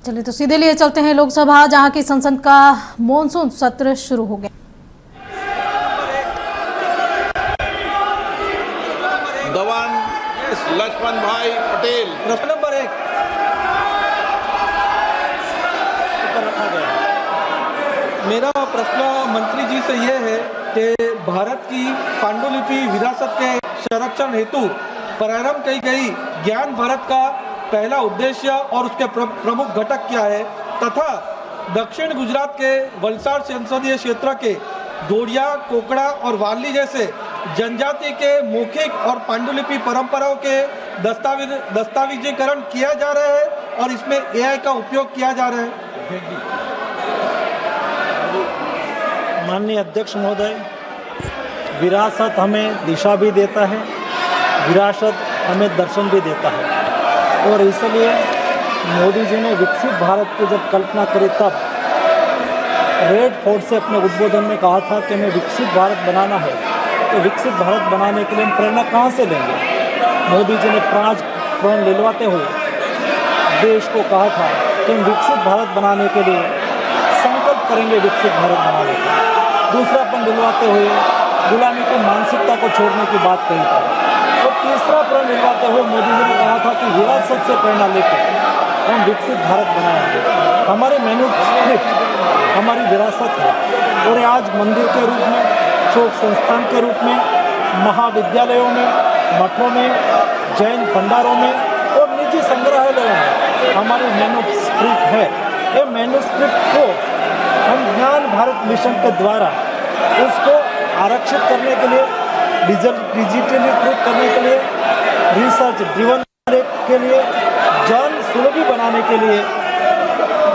चलिए तो सीधे लिए चलते हैं लोकसभा, जहां की संसद का मॉनसून सत्र शुरू हो गया। दवान लक्ष्मण भाई पटेल प्रश्न नंबर 1 रखा गया। मेरा प्रश्न मंत्री जी से यह है कि भारत की पांडुलिपि विरासत के संरक्षण हेतु प्रारंभ की गई ज्ञान भारत का पहला उद्देश्य और उसके प्रमुख घटक क्या है, तथा दक्षिण गुजरात के वलसाड संसदीय क्षेत्र के दोड़िया, कोकड़ा और वाली जैसे जनजाति के मौखिक और पांडुलिपि परंपराओं के दस्तावेजीकरण किया जा रहा है और इसमें AI का उपयोग किया जा रहा है। माननीय अध्यक्ष महोदय, विरासत हमें दिशा भी देता है, विरासत हमें दर्शन भी देता है और इसलिए मोदी जी ने विकसित भारत की जब कल्पना करी तब रेड फोर्ट से अपने उद्बोधन में कहा था कि हमें विकसित भारत बनाना है। तो विकसित भारत बनाने के लिए हम प्रेरणा कहाँ से लेंगे? मोदी जी ने 5 प्रण दिलवाते हुए देश को कहा था कि हम विकसित भारत बनाने के लिए संकल्प करेंगे, विकसित भारत बनाने का। दूसरा प्रण दिलवाते हुए गुलामी की मानसिकता को छोड़ने की बात कही थी और तीसरा प्रण दिलवाते हुए मोदी जी ने कहा था कि विरासत से प्रेरणा लेकर हम विकसित भारत बनाएंगे। हमारे मैन्युस्क्रिप्ट हमारी विरासत है और आज मंदिर के रूप में, शोक संस्थान के रूप में, महाविद्यालयों में, मठों में, जैन भंडारों में और निजी संग्रहालयों में हमारी मैन्युस्क्रिप्ट है। ये मैन्युस्क्रिप्ट को हम ज्ञान भारत मिशन के द्वारा उसको आरक्षित करने के लिए, डिजिटलीकृत करने के लिए, रिसर्च ड्रिवन के लिए, जन सुलभी बनाने के लिए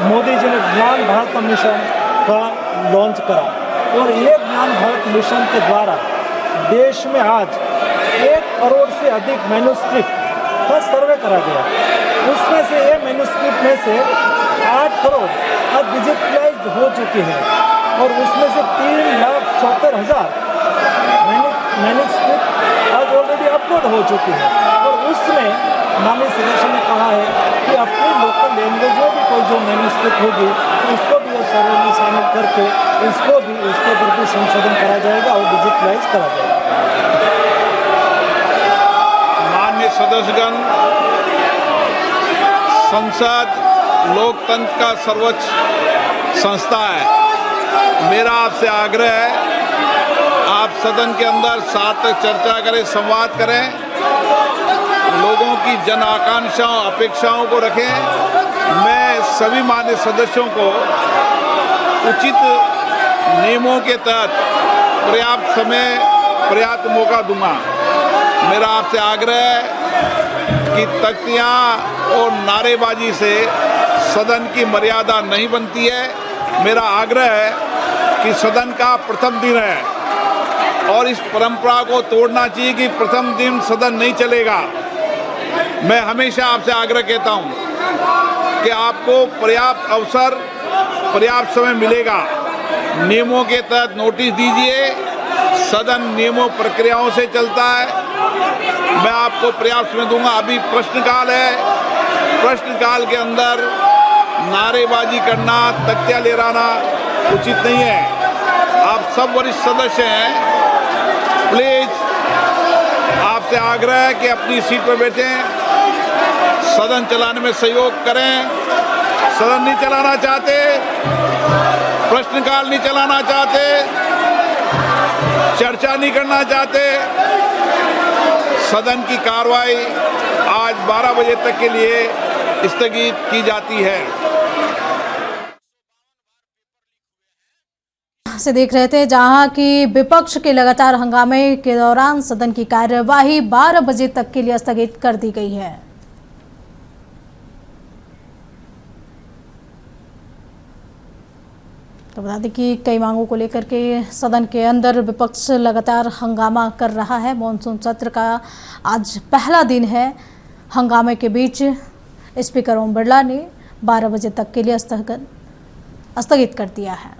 मोदी जी ने ज्ञान भारत मिशन का लॉन्च करा और ये ज्ञान भारत मिशन के द्वारा देश में आज 1 करोड़ से अधिक मैन्युस्क्रिप्ट का सर्वे करा गया। उसमें से ये मैन्युस्क्रिप्ट में से 8 करोड़ अब डिजिटलाइज्ड हो चुकी है और उसमें से 3,70,000 मैन्युस्क्रिप्ट आज ऑलरेडी अपलोड हो चुकी है और उसमें माननीय सदस्य ने कहा है कि अपनी लोकल लैंग्वेज में भी कोई जो मैन्युस्क्रिप्ट होगी तो उसको भी इस सर्वे में शामिल करके उसके ऊपर भी संशोधन करा जाएगा और डिजिटलाइज करा जाएगा। माननीय सदस्यगण, संसद लोकतंत्र का सर्वोच्च संस्था है। मेरा आपसे आग्रह है, आप सदन के अंदर सार्थक चर्चा करें, संवाद करें, लोगों की जन आकांक्षाओं, अपेक्षाओं को रखें। मैं सभी माननीय सदस्यों को उचित नियमों के तहत पर्याप्त समय, पर्याप्त मौका दूंगा। मेरा आपसे आग्रह है कि तख्तियां और नारेबाजी से सदन की मर्यादा नहीं बनती है। मेरा आग्रह है कि सदन का प्रथम दिन है और इस परंपरा को तोड़ना चाहिए कि प्रथम दिन सदन नहीं चलेगा। मैं हमेशा आपसे आग्रह कहता हूं कि आपको पर्याप्त अवसर, पर्याप्त समय मिलेगा। नियमों के तहत नोटिस दीजिए, सदन नियमों प्रक्रियाओं से चलता है। मैं आपको पर्याप्त समय दूंगा। अभी प्रश्नकाल है, प्रश्नकाल के अंदर नारेबाजी करना, तख्तियां लहराना उचित नहीं है। आप सब वरिष्ठ सदस्य हैं, प्लीज आपसे आग्रह है कि अपनी सीट पर बैठें, सदन चलाने में सहयोग करें। सदन नहीं चलाना चाहते, प्रश्नकाल नहीं चलाना चाहते, चर्चा नहीं करना चाहते, सदन की कार्रवाई आज 12 बजे तक के लिए स्थगित की जाती है। से देख रहे थे, जहां की विपक्ष के लगातार हंगामे के दौरान सदन की कार्यवाही 12 बजे तक के लिए स्थगित कर दी गई है। तो बता दें कि कई मांगों को लेकर के सदन के अंदर विपक्ष लगातार हंगामा कर रहा है। मॉनसून सत्र का आज पहला दिन है। हंगामे के बीच स्पीकर ओम बिरला ने 12 बजे तक के लिए स्थगित कर दिया है।